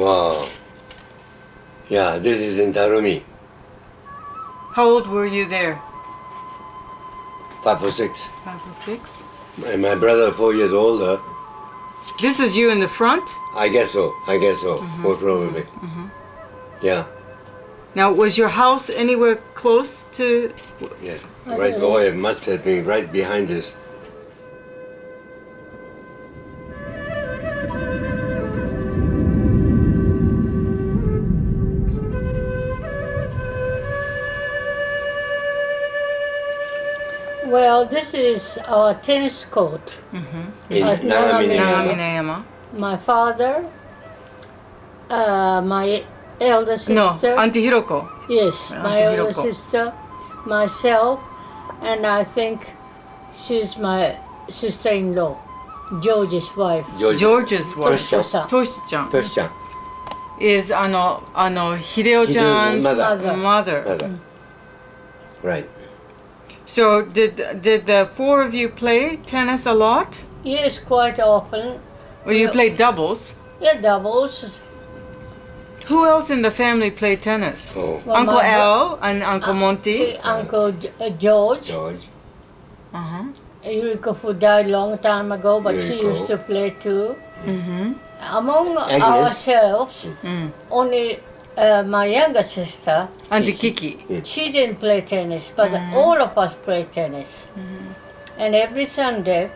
Wow. Yeah, this is in Tarumi. How old were you there? 5 or 6. 5 or 6? And my brother 4 years older. This is you in the front? I guess so. Most probably. Yeah. Now, was your house anywhere close to... Yeah. Right. Oh, it must have been right behind this. Well, this is our tennis court. In At Nagamineyama. Nagamineyama? My father, my elder No, sister. Auntie Hiroko. Yes, Auntie my elder Hiroko. sister, myself, and I think she's my sister-in-law, George's wife. George's wife. Toshi-chan. Toshi-chan. Toshi-chan. Is Hideo-chan's Hideo's mother. Right. So did the 4 of you play tennis a lot? Yes, quite often. Or you played doubles? Yeah, doubles. Who else in the family played tennis? Oh, Well, Uncle my Al and Uncle Monty? Uncle George. George. Uh-huh. Yuriko, who died long time ago, but she Yuriko. used to play too. Mm-hmm. Among Agnes. ourselves, Mm. only my younger sister, Auntie Kiki. she didn't play tennis, but all of us played tennis. And every Sunday,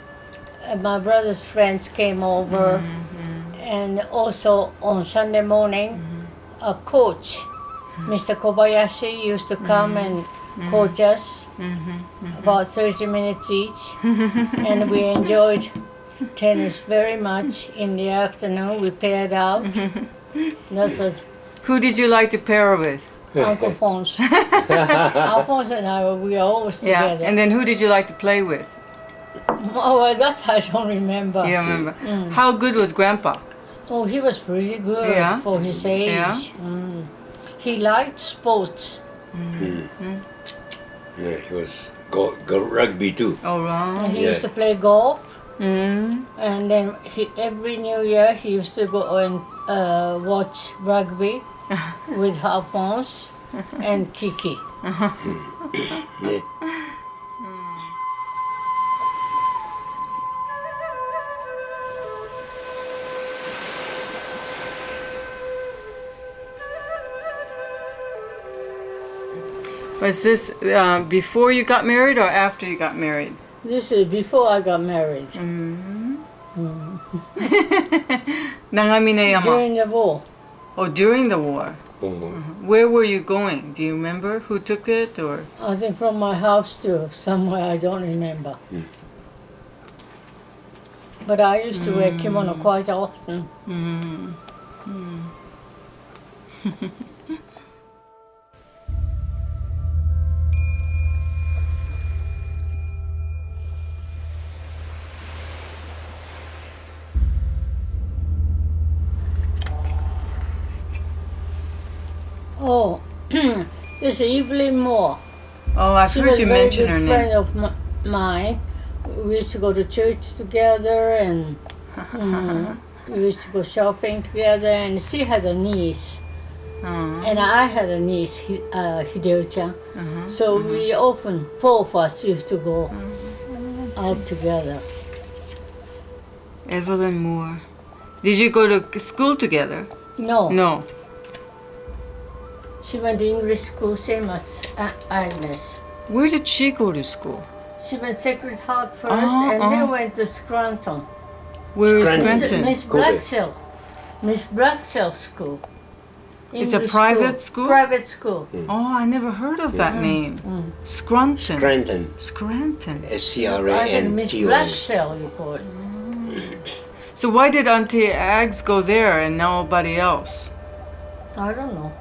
my brother's friends came over, and also on Sunday morning, a coach, Mr. Kobayashi, used to come and coach us, about 30 minutes each, and we enjoyed tennis very much. In the afternoon, we paired out. That was Who did you like to pair with? Uncle Fons. Alphonse and I, we were always Yeah. together. And then who did you like to play with? Oh, well, that I don't remember. You remember? How good was Grandpa? Oh, he was pretty good Yeah? for his age. Yeah? He liked sports. Yeah, he was rugby too. Oh, right. He Yeah. used to play golf, Mm. and then every New Year he used to go and watch rugby with Alphonse and Kiki. Yeah. Was this before you got married or after you got married? This is before I got married, Nagamineyama. during the war. Oh, during the war. Oh, Where were you going? Do you remember who took it or? I think from my house to somewhere, I don't remember. But I used to wear kimono quite often. Oh, this is Evelyn Moore. Oh, I've She heard was you a very mention good her friend name. of mine. We used to go to church together, and we used to go shopping together. And she had a niece, and I had a niece, Hideo-chan. So we often, 4 of us, used to go out together. Evelyn Moore. Did you go to school together? No, No. she went to English school, same as Agnes. Where did she go to school? She went Sacred Heart first, and then went to Scranton. Where is Scranton. Scranton? Miss Braxell. Miss Braxell School. It's a English private school? Private school. Oh, I never heard of that name. Scranton. Scranton. Scranton. I think Miss S-C-R-A-N-T-O-N. Braxell, you call it. So why did Auntie Ags go there and nobody else? I don't know.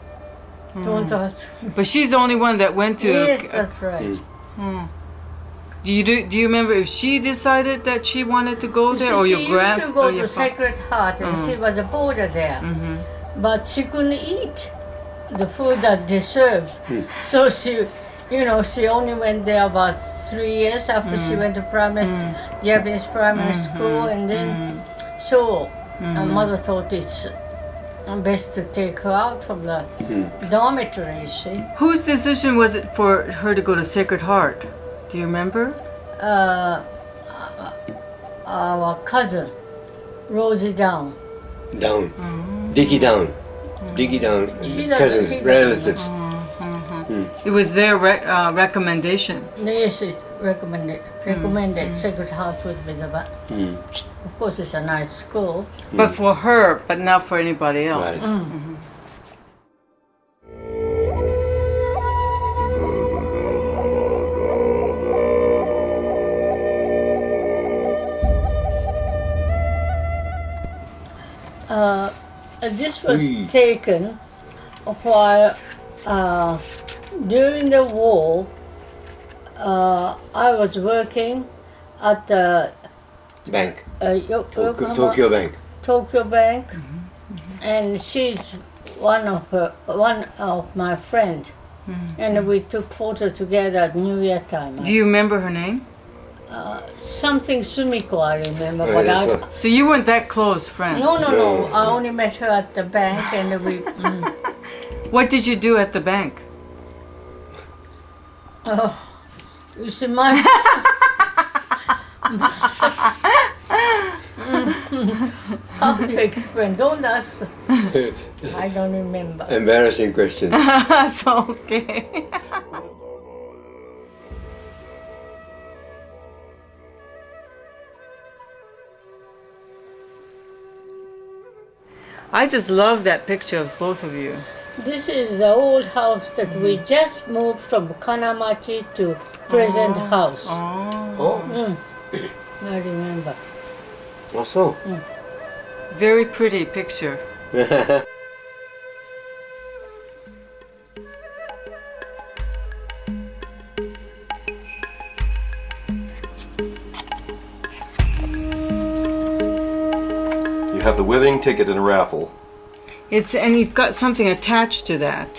Don't ask. But she's the only one that went to. Yes, that's right. Do you remember if she decided that she wanted to go there, or she your grand? used to go or to your Sacred Heart, and she was a boarder there. But she couldn't eat the food that they served. So she, she only went there about 3 years after she went to Japanese primary school, and then so her mother thought it's best to take her out from the dormitory, you see. Whose decision was it for her to go to Sacred Heart? Do you remember? Our cousin, Rosie Down. Down. Dickie Down. Dickie Down. She's a- Cousins, she's a- relatives. It was their recommendation. Yes, it recommended Sacred Heart would be the one. Of course, it's a nice school. But for her, but not for anybody else. Right. This was taken while during the war. I was working at the Bank. Yokohama- Tokyo Bank. Tokyo Bank, and she's one of my friend, and we took photo together at New Year time. Do you remember her name? Something Sumiko, I remember, Right, but that's I. what- So you weren't that close friends. No. No. I only met her at the bank, and we. What did you do at the bank? Oh, you see, my. How to explain? Don't ask. I don't remember. Embarrassing question. That's okay. I just love that picture of both of you. This is the old house that we just moved from Kanamachi to present house. Oh, I remember. also. Very pretty picture. You have the wedding ticket in a raffle. And you've got something attached to that.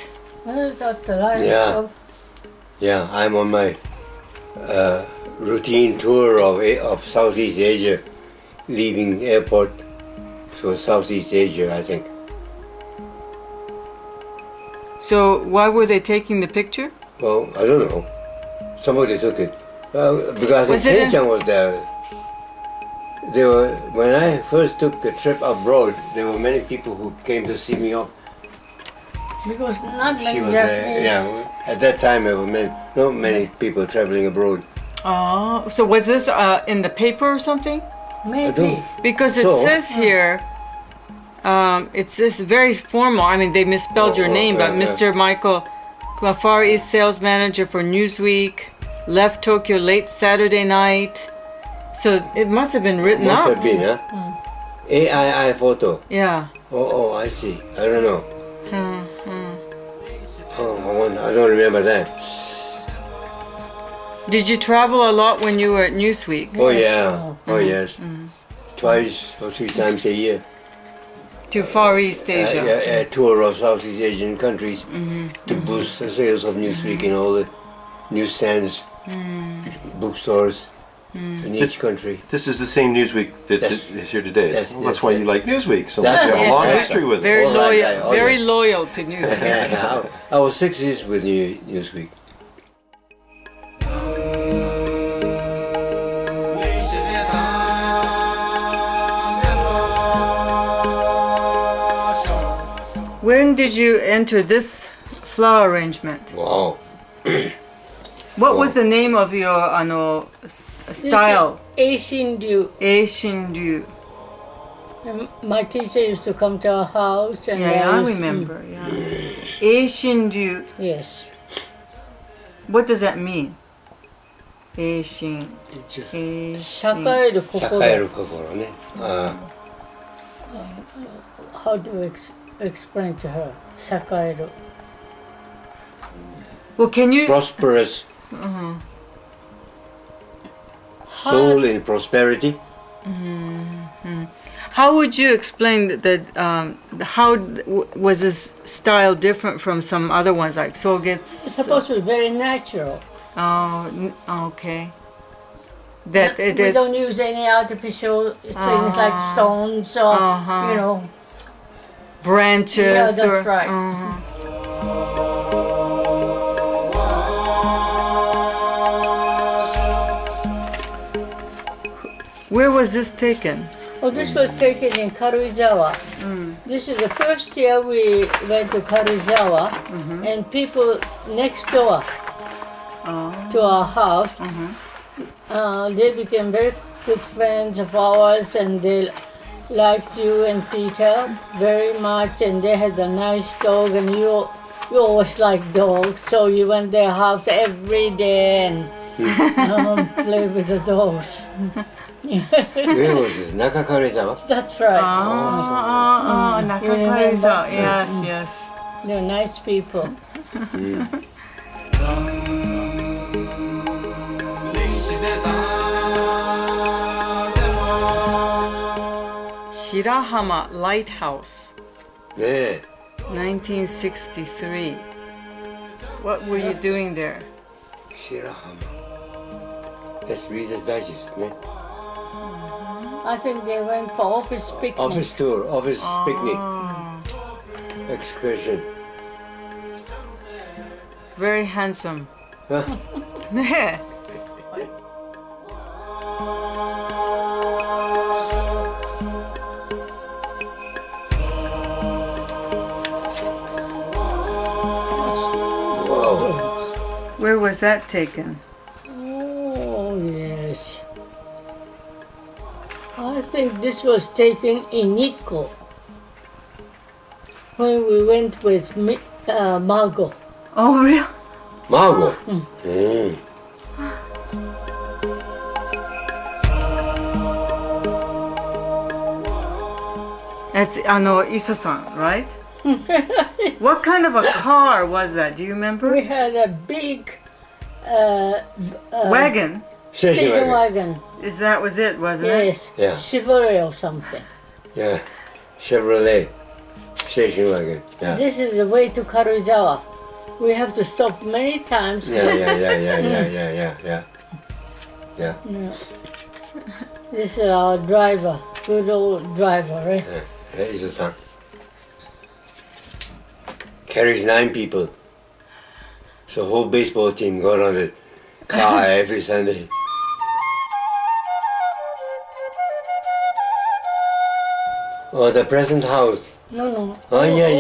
Is that the light Yeah. of- Yeah, I'm on my routine tour of Southeast Asia, leaving airport for Southeast Asia, I think. So why were they taking the picture? Well, I don't know. Somebody took it. Because I Was think it in- Ken-chan was there. When I first took a trip abroad, there were many people who came to see me off. Because not She many was Japanese. there. Yeah, at that time there were not many people traveling abroad. Oh, so was this in the paper or something? Maybe. Because it So- says here, it's this very formal. I mean, they misspelled your name, but Mr. Michael, Far East sales manager for Newsweek, left Tokyo late Saturday night. So it must have been written Must up. have been, huh? AII photo. Yeah. Oh, I see. I don't know. Oh, I don't remember that. Did you travel a lot when you were at Newsweek? Oh yeah. Oh yes. Twice or three times a year. To Far East Asia? A tour of Southeast Asian countries to boost the sales of Newsweek in all the newsstands, bookstores in each country. This is the same Newsweek that Yes. is here today. Yes, Well, that's yes, why yes. you like Newsweek. So That's you have a right. long Yes. history with it. Very All right, loyal, right. Oh, very yeah. loyal to Newsweek. Yeah, I was 6 years with Newsweek. When did you enter this flower arrangement? Wow. What was the name of your style? Asian Dew. Eishinryu. My teacher used to come to our house and Yeah, I was- remember. Yeah. Eishinryu. Yes. What does that mean? Eishin. Eishin. 栄える心。栄える心ね。How do you explain to her? 栄える。 Well, can you? Prosperous. Soul in prosperity. How would you explain that? How was this style different from some other ones like Sogets? It's supposed to be very natural. Okay. That it, We don't use any artificial things like stones or, you know, branches. Yeah, that's or, right. Where was this taken? Oh, this was taken in Karuizawa. This is the first year we went to Karuizawa, and people next door to our house, they became very good friends of ours, and they liked you and Peter very much, and they had a nice dog, and you always liked dogs, so you went their house every day and play with the dogs. Where was this? Nakakarezawa? That's right. Nakakaisa. Yes, yes. They're nice people. Shirahama Lighthouse, ねえ。 1963. What were you doing there? 白浜。That's Reader's Digest ね。 I think they went for office picnic. Office tour, office picnic, excursion. Very handsome. あ、ねえ。wow. Where was that taken? Oh, yes. I think this was taken in Nikko when we went with Margot. Oh, really? Margot. That's Isa-san, right? What kind of a car was that? Do you remember? We had a big Wagon. Station station wagon. wagon. That was it, wasn't it? Yes. Yeah. Chevrolet or something. Yeah. Chevrolet. Station wagon. Yeah. This is the way to Karuizawa. We have to stop many times. Yeah. This is our driver, good old driver, right? Yeah, Isa-san. Carries 9 people. So whole baseball team got on the car every Sunday. Oh, the present house. No. Oh, yeah. Oh,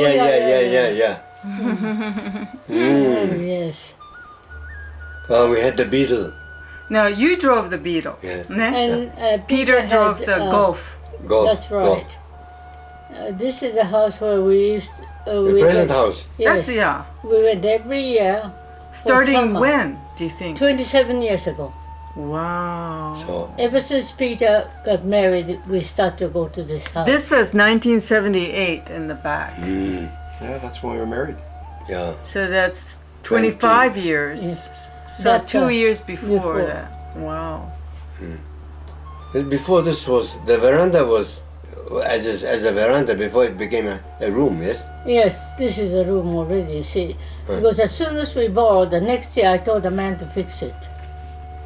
yes. Oh, we had the Beetle. No, you drove the Beetle. Yeah. Ne? And Peter had, drove the Golf. Golf. That's right. This is the house where we used. The present house. Yes, That's, yeah. we went every year. Starting summer. when, do you think? 27 years ago. Wow. So, Ever since Peter got married, we started to go to this house. This says 1978 in the back. Yeah, that's when we were married. yeah. So that's 25 years. Yes. So That's 2 years before before. that. Wow. Before this was, the veranda was as a veranda before it became a room, yes? Yes, this is a room already, you see. Because as soon as we bought, the next year I told the man to fix it.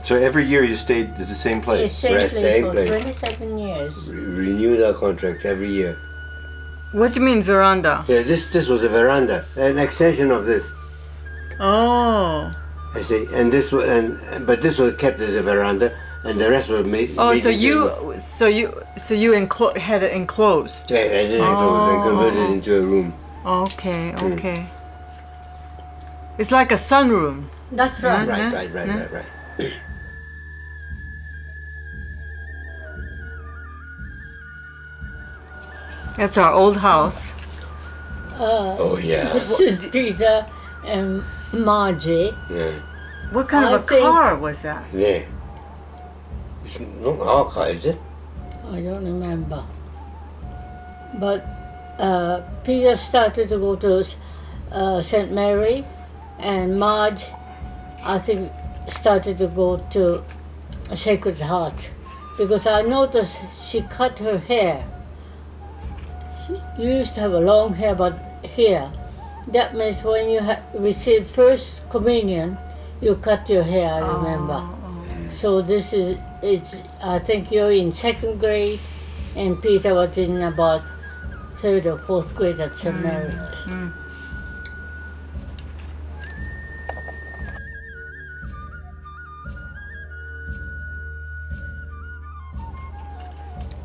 So every year you stayed at the same The place. same Right, place same for place. 27 years. Renewed our contract every year. What do you mean veranda? Yeah, this was a veranda, an extension of this. Oh. I see, and but this was kept as a veranda, and the rest was made. Oh, made so into you had it enclosed. Yeah, I didn't enclose and converted into a room. Okay. It's like a sunroom. That's right. Right. That's our old house. Oh yeah. This is Peter and Margie. Yeah. What kind I of a think- car was that? Yeah. It's not our car, is it? I don't remember. But Peter started to go to St. Mary, and Marge, I think, started to go to Sacred Heart. Because I noticed she cut her hair. She used to have a long hair, but here. That means when you receive First Communion, you cut your hair, I remember. So this is, I think you're in 2nd grade, and Peter was in about third or fourth grade at St. Mary's.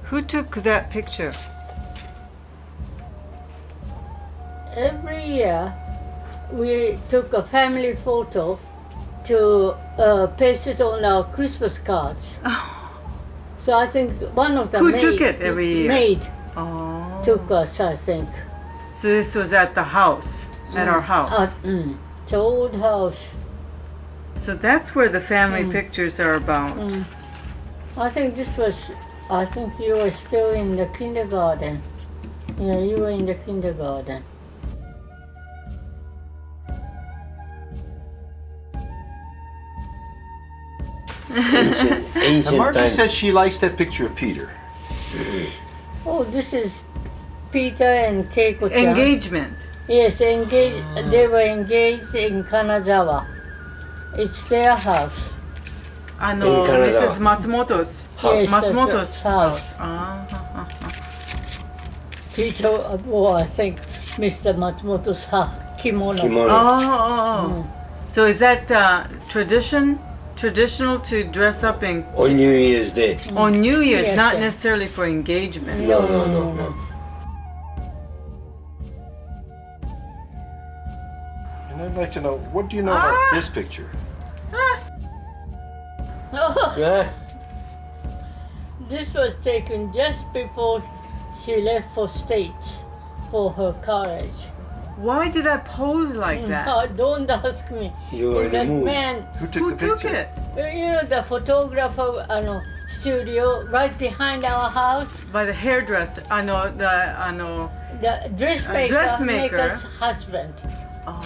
Who took that picture? Every year, we took a family photo to paste it on our Christmas cards. So I think one of the Who took it every year? maid Oh. took us, I think. So this was at the house, at our house. It's an old house. So that's where the family pictures are about. I think you were still in the kindergarten. Yeah, you were in the kindergarten. Ancient And Margie times. says she likes that picture of Peter. Oh, this is Peter and Keiko-chan. Engagement. Yes, they were engaged in Kanazawa. It's their house. I know, In Canada. Mrs. Matsumoto's. Yes, Matsumoto's that's the house. Peter wore, I think, Mr. Matsumoto's kimono. Kimono. So is that traditional to dress up in On New Year's Day. on New Year's, Yes, not yes. necessarily for engagement? No. And I'd like to know, what do you know about this picture? Yeah. This was taken just before she left for States for her college. Why did I pose like that? Don't ask me. You were in the That mood. man, Who took Who the took picture? it? you know, the photographer studio right behind our house, By the hairdresser. I know. the dressmaker, dressmaker. maker's husband. Oh.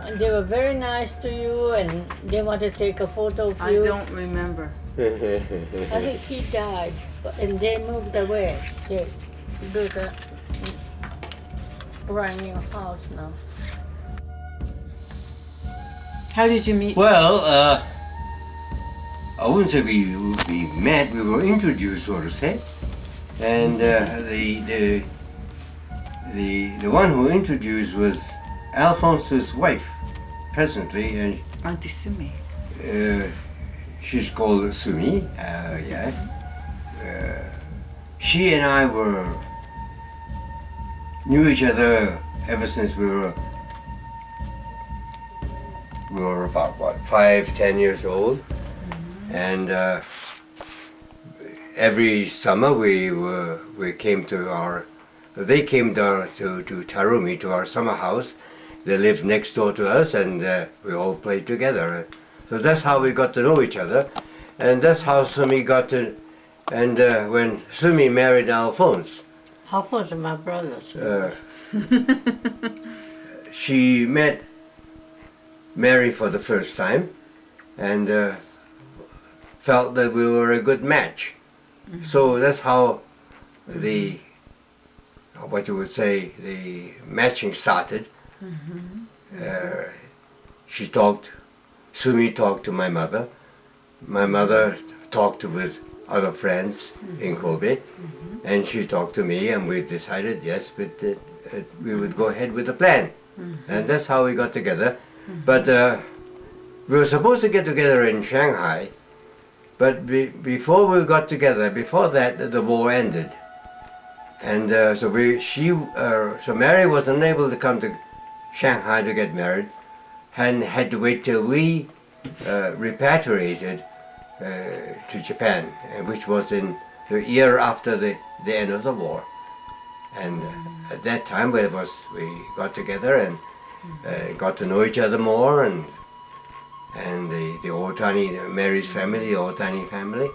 And they were very nice to you, and they wanted to take a photo of I you. don't remember. I think he died, and they moved away. They built a brand new house now. How did you meet? Well, I wouldn't say we met. We were introduced, so to say. And the one who introduced was Alphonse's wife, presently, and Auntie Sumi. she's called Sumi. She and I knew each other ever since we were about 5-10 years old, and every summer they came to Tarumi, to our summer house. They lived next door to us, and we all played together. So that's how we got to know each other, and that's how Sumi got to. And when Sumi married Alphonse, Alphonse is my brother. she met Mary for the first time, and felt that we were a good match. So that's how the matching started. Sumi talked to my mother. My mother talked with other friends in Kobe, and she talked to me, and we decided, yes, we would go ahead with the plan. And that's how we got together. But we were supposed to get together in Shanghai, but before we got together, before that, the war ended. And so Mary was unable to come to Shanghai to get married, and had to wait till we repatriated to Japan, which was in the year after the end of the war. And at that time we got together and got to know each other more, and the Otani, Mary's family, the Otani family.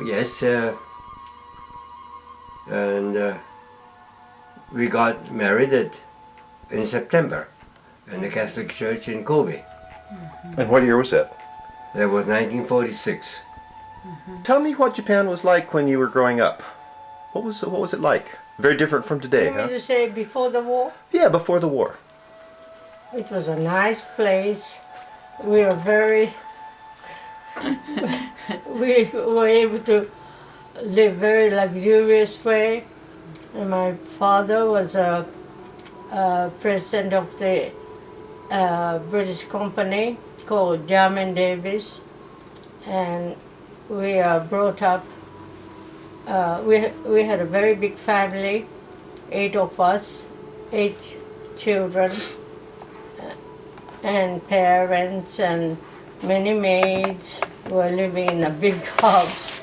Yes, and we got married in September in the Catholic Church in Kobe. And what year was that? That was 1946. Tell me what Japan was like when you were growing up. What was it like? Very different from today, You mean huh? to say before the war? Yeah, before the war. It was a nice place. We were we were able to live very luxurious way. And my father was a president of the British company called Jarman Davis, and we are brought up. We had a very big family, 8 of us, 8 children, and parents, and many maids were living in a big house.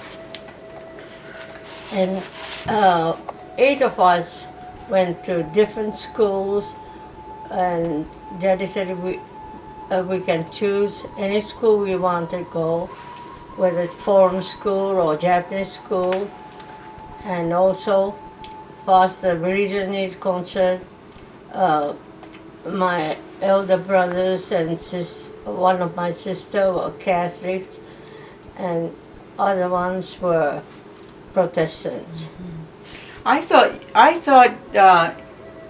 And 8 of us went to different schools, and Daddy said we can choose any school we want to go, whether it's foreign school or Japanese school. And also, as far as the religion is concerned, my elder brothers and one of my sisters were Catholics, and other ones were Protestants. I thought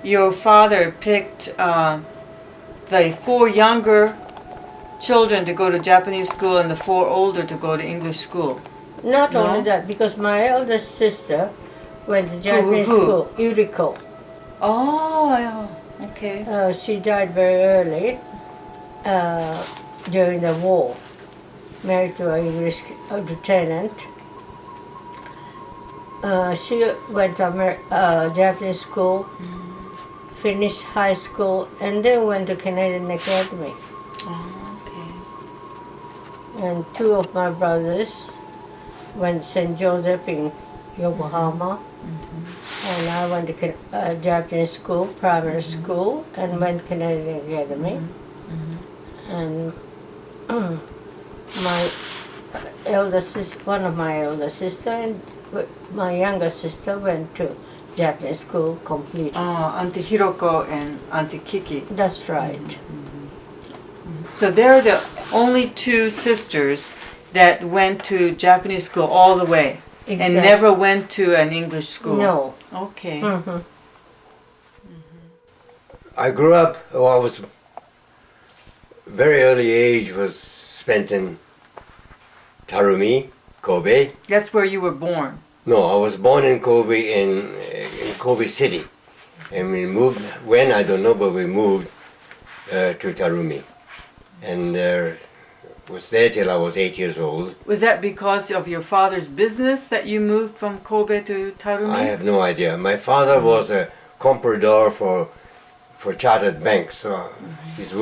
your father picked the 4 younger children to go to Japanese school and the 4 older to go to English school. Not No? only that, because my eldest sister went to Japanese Who? school, Yuriko. Oh, okay. She died very early during the war, married to an English lieutenant. She went to Japanese school, finished high school, and then went to Canadian Academy. Oh, okay. And 2 of my brothers went to St. Joseph in Yokohama, and I went to Japanese school, primary school, and went to Canadian Academy. And my elder sister, one of my elder sister, and my younger sister went to Japanese school completely. Auntie Hiroko and Auntie Kiki. That's right. So they're the only 2 sisters that went to Japanese school all the way and Exactly. never went to an English school. No. Okay. Mhm. I grew up, I was very early age was spent in Tarumi, Kobe. That's where you were born. No, I was born in Kobe, in Kobe City. And we moved, when I don't know, but we moved to Tarumi. And was there till I was 8 years old. Was that because of your father's business that you moved from Kobe to Tarumi? I have no idea. My father was a comprador for chartered banks, so his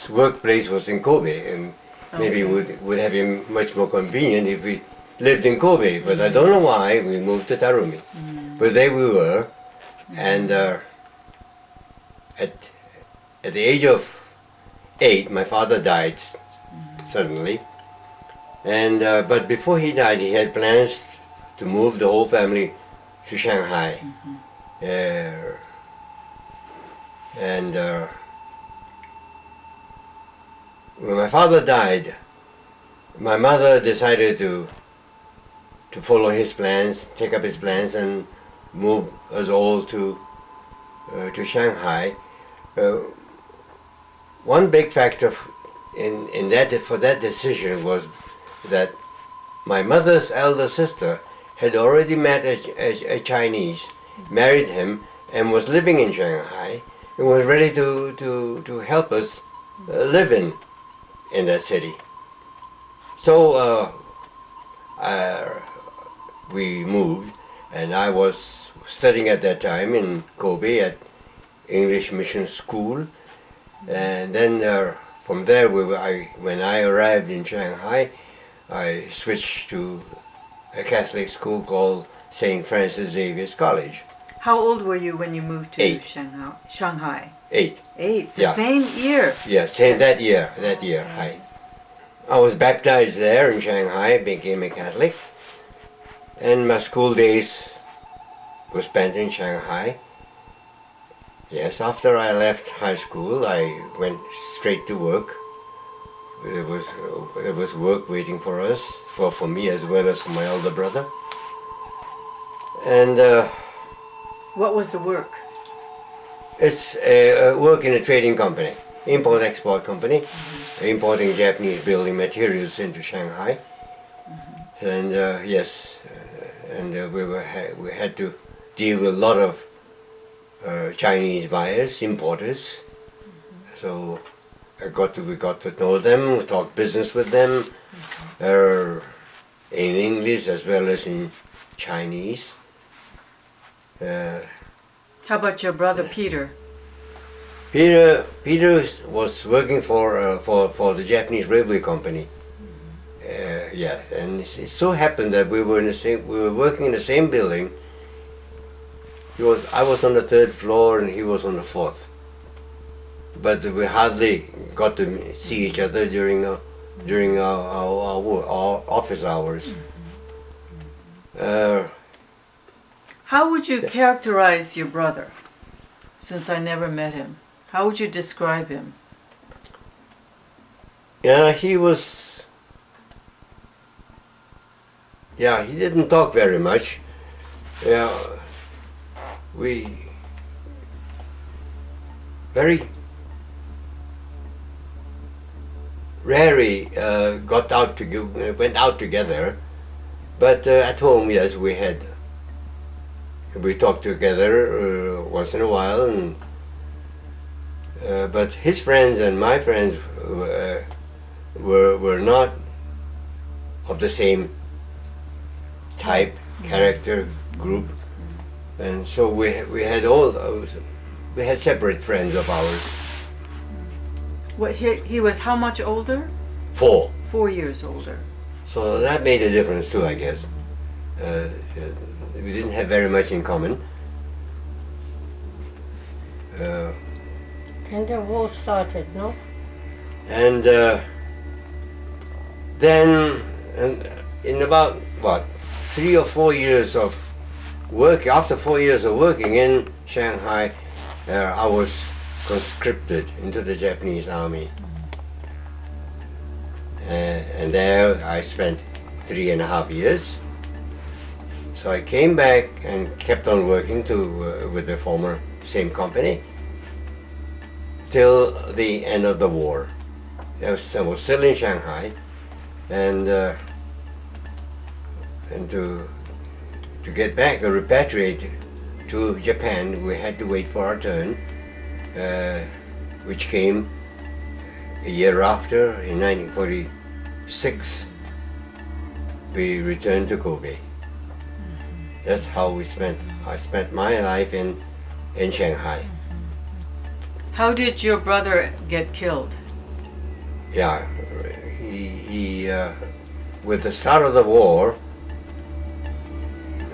workplace was in Kobe, and maybe would have been much more convenient if we lived in Kobe. But I don't know why we moved to Tarumi. But there we were, and at the age of 8, my father died suddenly, and but before he died, he had plans to move the whole family to Shanghai. And when my father died, my mother decided to follow his plans, take up his plans, and move us all to Shanghai. One big factor for that decision was that my mother's elder sister had already met a Chinese, married him, and was living in Shanghai, and was ready to help us live in that city. So we moved, and I was studying at that time in Kobe at English Mission School, and then from there when I arrived in Shanghai, I switched to a Catholic school called St. Francis Xavier's College. How old were you when you moved to 8. Shanghai? 8. 8. The Yeah. same year. Yeah, same that year. I was baptized there in Shanghai, became a Catholic, and my school days were spent in Shanghai. Yes, after I left high school, I went straight to work. There was work waiting for us, for me as well as for my older brother. And What was the work? it's work in a trading company, import-export company, importing Japanese building materials into Shanghai. And yes, and we had to deal with a lot of Chinese buyers, importers. So we got to know them, talk business with them, in English as well as in Chinese. How about your brother Peter? Peter was working for the Japanese railway company. Yeah, and it so happened that we were working in the same building. I was on the 3rd floor and he was on the 4th. But we hardly got to see each other during our office hours. How would you characterize your brother, since I never met him? How would you describe him? Yeah, he didn't talk very much. Yeah, we very rarely went out together, but at home, yes, we talked together once in a while, and but his friends and my friends were not of the same type, character, group, and so we had separate friends of ours. What he was how much older? 4. 4 years older. So that made a difference too, I guess. We didn't have very much in common. And the war started, no? And then, in about 3 or 4 years of work, after 4 years of working in Shanghai, I was conscripted into the Japanese army. And there I spent 3.5 years. So I came back and kept on working with the former same company till the end of the war. I was still in Shanghai, and to get back, to repatriate to Japan, we had to wait for our turn, which came a year after, in 1946. We returned to Kobe. That's how I spent my life in Shanghai. How did your brother get killed? Yeah, he with the start of the war,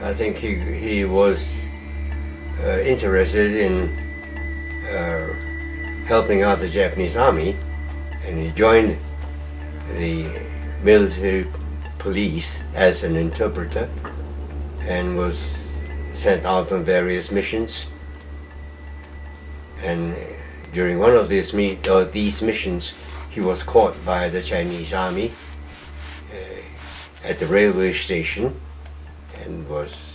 I think he was interested in helping out the Japanese army, and he joined the military police as an interpreter and was sent out on various missions. And during one of these missions, he was caught by the Chinese army at the railway station, and was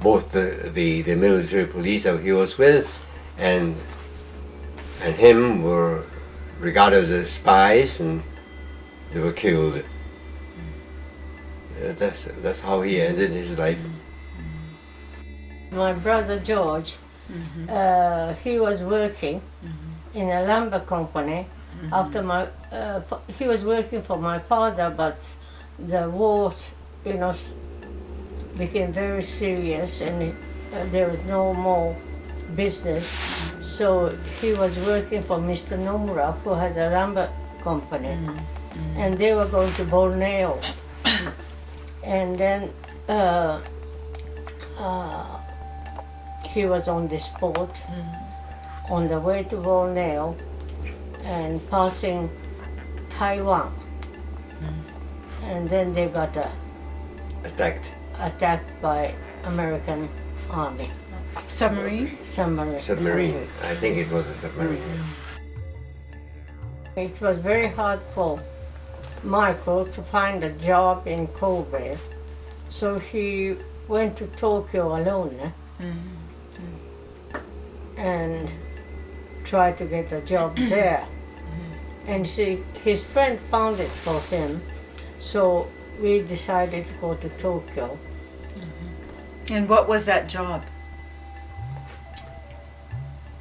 both the military police that he was with and him were regarded as spies, and they were killed. That's how he ended his life. My brother George, he was working in a lumber company. After he was working for my father, but the war, became very serious, and there was no more business. So he was working for Mr. Nomura, who had a lumber company, and they were going to Borneo. And then he was on this boat on the way to Borneo and passing Taiwan. And then they got Attacked. attacked by American army. Submarine? Submarine. I think it was a submarine. It was very hard for Michael to find a job in Kobe, so he went to Tokyo alone and tried to get a job there. And his friend found it for him, so we decided to go to Tokyo. And what was that job?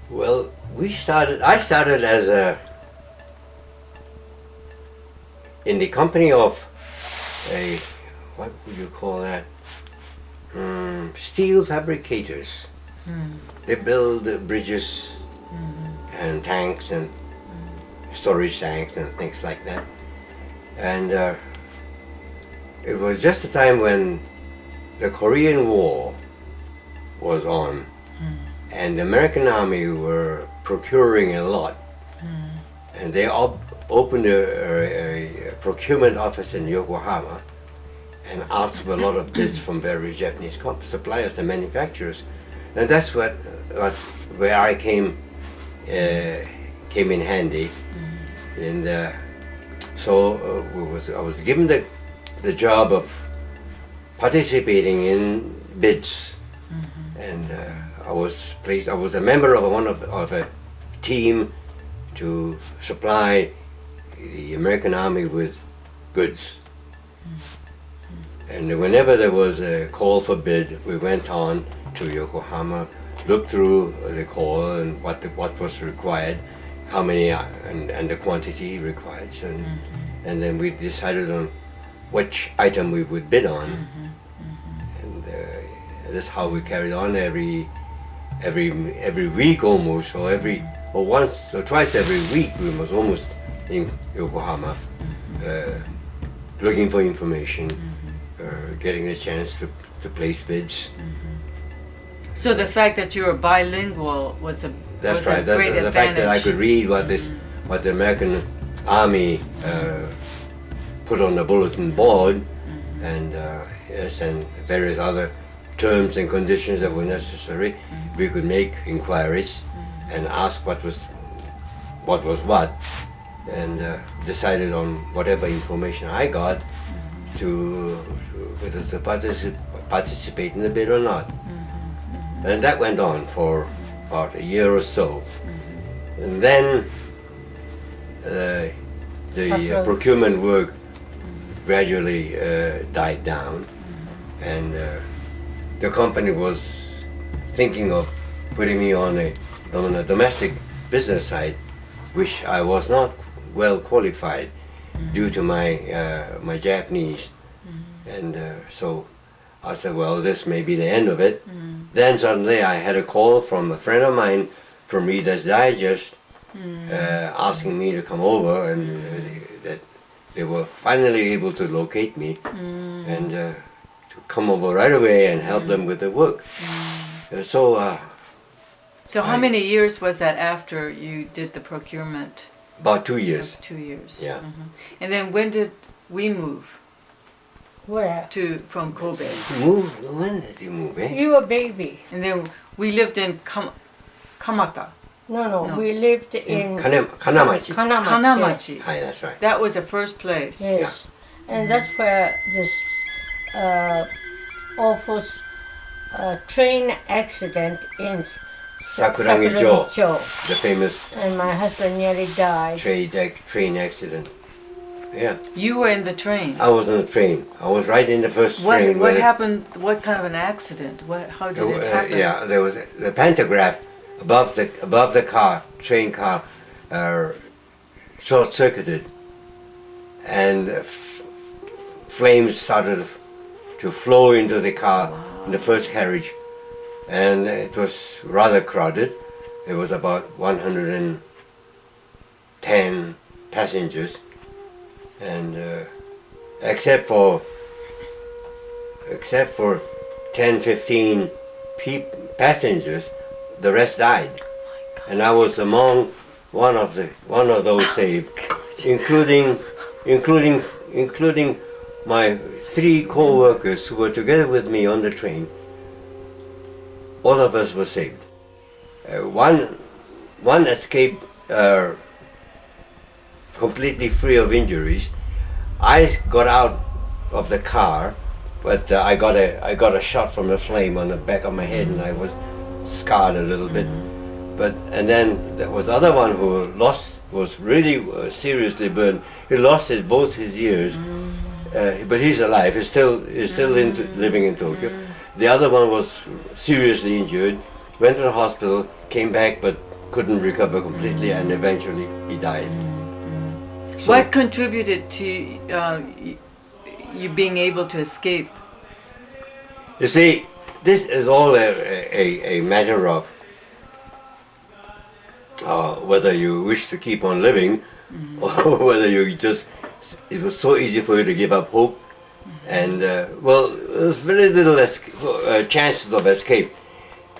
Well, I started as in the company of what would you call that? Steel fabricators. They build bridges and tanks and storage tanks and things like that. And it was just a time when the Korean War was on, and the American Army were procuring a lot, and they opened a procurement office in Yokohama and asked for a lot of bids from various Japanese suppliers and manufacturers, and that's where I came in handy, and so I was given the job of participating in bids, and I was a member of a team to supply the American Army with goods. And whenever there was a call for bid, we went on to Yokohama, looked through the call and what was required, how many and the quantity required, and then we decided on which item we would bid on, and that's how we carried on every week almost, or once or twice every week. We was almost in Yokohama, looking for information, getting a chance to place bids. So the fact that you were bilingual was a That's was right. A That's great the fact that I advantage. could read what the American Army put on the bulletin board, and yes, and various other terms and conditions that were necessary. We could make inquiries and ask what was what, and decided on whatever information I got to whether to participate in the bid or not. And that went on for about a year or so. And then the procurement work gradually died down, and the company was thinking of putting me on a domestic business side, which I was not well qualified due to my Japanese. And so I said, well, this may be the end of it. Then suddenly I had a call from a friend of mine from Reader's Digest asking me to come over, and that they were finally able to locate me and to come over right away and help them with the work. So how many years was that after you did the procurement? About 2 years. 2 years. Yeah. And then when did we move Where? from Kobe? When did you move, eh? You were a baby. And then we lived in Kamata. No, we lived in Kanamachi. Kanamachi. Hi, that's right. That was the first place. Yes. And that's where this awful train accident in Sakurangi-cho, the famous and my husband nearly died. train accident. Yeah. You were in the train. I was on the train. I was right in the first train. What happened? What kind of an accident? How did it happen? Yeah, there was the pantograph above the car, train car, short-circuited, and flames started to flow into the car in the first carriage, and it was rather crowded. There was about 110 passengers, and except for 10-15 passengers, the rest died, and I was among one of those saved, including my 3 co-workers who were together with me on the train. All of us were saved. One escaped completely free of injuries. I got out of the car, but I got a shot from the flame on the back of my head, and I was scarred a little bit. And then there was other one who was really seriously burned. He lost both his ears, but he's alive. He's still living in Tokyo. The other one was seriously injured, went to the hospital, came back but couldn't recover completely, and eventually he died. So, What contributed to you being able to escape? you see, this is all a matter of whether you wish to keep on living or whether you just, it was so easy for you to give up hope. And well, there's very little chances of escape.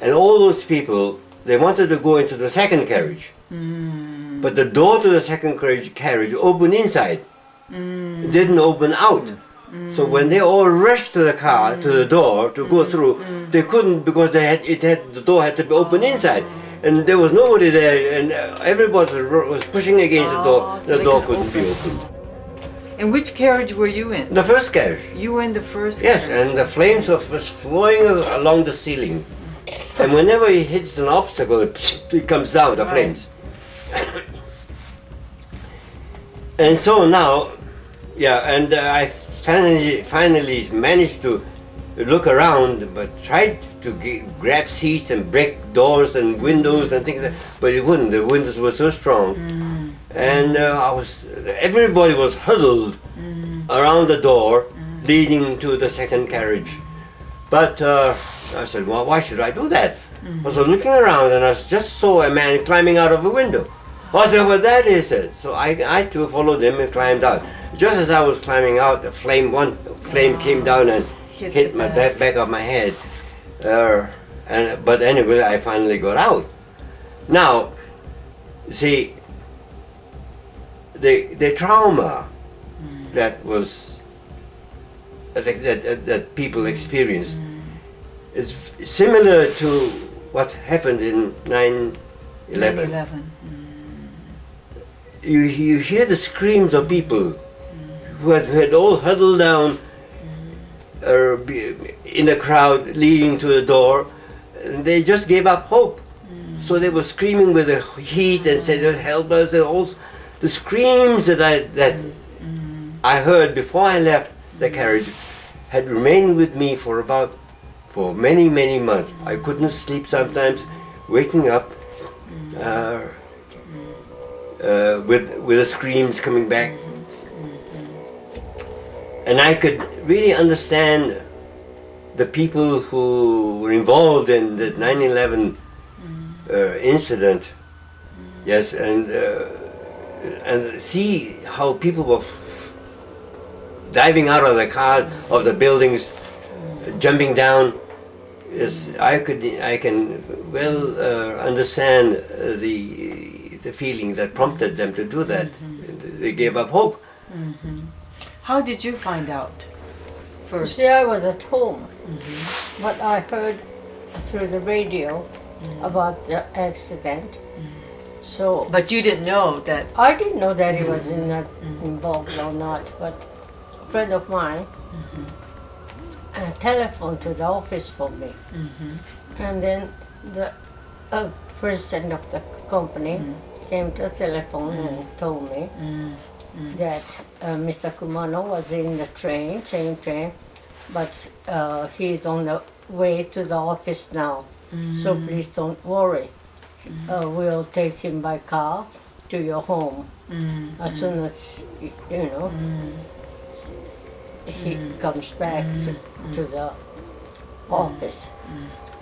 And all those people, they wanted to go into the second carriage. But the door to the second carriage opened inside. It didn't open out. So when they all rushed to the car, to the door to go through, they couldn't because the door had to be opened inside. And there was nobody there, and everybody was pushing against the door. So The door couldn't be opened. And which carriage were you in? The first carriage. You were in the first Yes, carriage. and the flames was flowing along the ceiling. And whenever he hits an obstacle, it comes down, the flames. And so now, yeah, and I finally managed to look around, but tried to grab seats and break doors and windows and things like that, but it wouldn't. The windows were so strong. And everybody was huddled around the door leading to the second carriage. But I said, well, why should I do that? I was looking around and I just saw a man climbing out of a window. I said, well, that is it. So I too followed him and climbed out. Just as I was climbing out, one flame came down and hit my back of my head. But anyway, I finally got out. Now, see, the trauma that was that people experienced is similar to what happened in 9/11. 9/11. You hear the screams of people who had all huddled down in the crowd leading to the door, and they just gave up hope. So they were screaming with the heat and said, "Help us!" And all the screams that I heard before I left the carriage had remained with me for many months. I couldn't sleep sometimes, waking up with the screams coming back. And I could really understand the people who were involved in the 9/11 incident. Yes, and see how people were diving out of the car, of the buildings, jumping down. Yes, I can well understand the feeling that prompted them to do that. They gave up hope. How did you find out first? See, I was at home, but I heard through the radio about the accident. So, But you didn't know that. I didn't know that he was involved or not, but a friend of mine telephoned to the office for me. And then the president of the company came to the telephone and told me that Mr. Kumano was in the same train, but he's on the way to the office now. So please don't worry. We'll take him by car to your home as soon as he comes back to the office.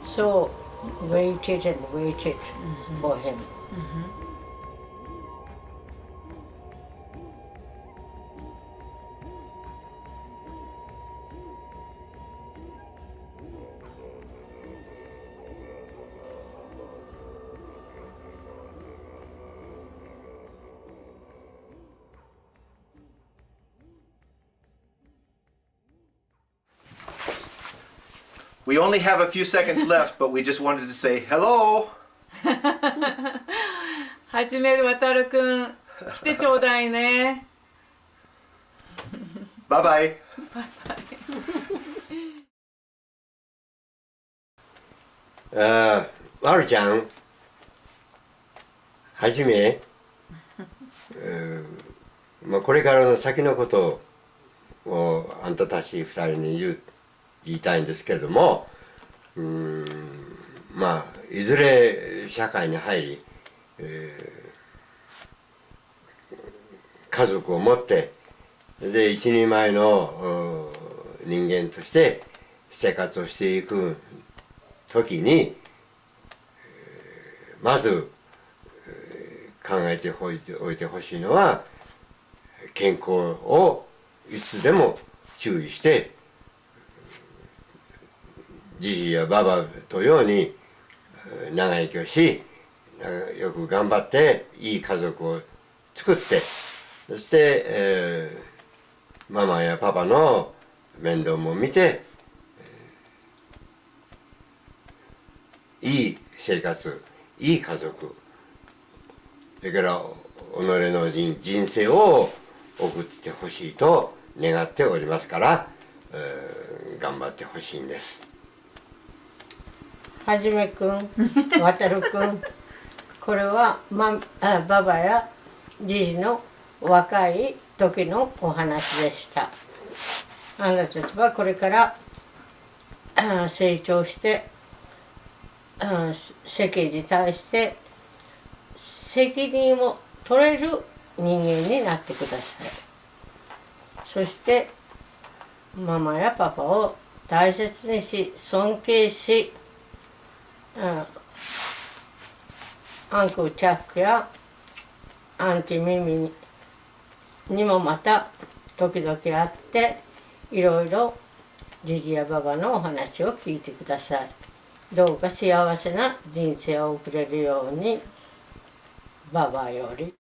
So waited and waited for him. We only have a few seconds left, but we just wanted to say hello. はじめわたるくん来てちょうだいね。Bye bye. Maru-chan, はじめ、これからの先のことをあんたたち二人に言いたいんですけれども、まあいずれ社会に入り、家族を持ってで一人前の人間として生活をしていく時にまず考えておいてほしいのは健康をいつでも注意してじじやばばとように長生きをしよく頑張っていい家族を作ってそして、ママやパパの面倒も見て、いい生活いい家族それから己の人生を送ってほしいと願っておりますから、頑張ってほしいんです。はじめくん、わたるくん、これは、ばばやじじの若い時のお話でした。あなたたちはこれから成長して世間に対して責任を取れる人間になってください。そしてママやパパを大切にし尊敬し、アンクルチャックやアンティミミにもまた時々会っていろいろじじやばばのお話を聞いてください。どうか幸せな人生を送れるように、ばばより。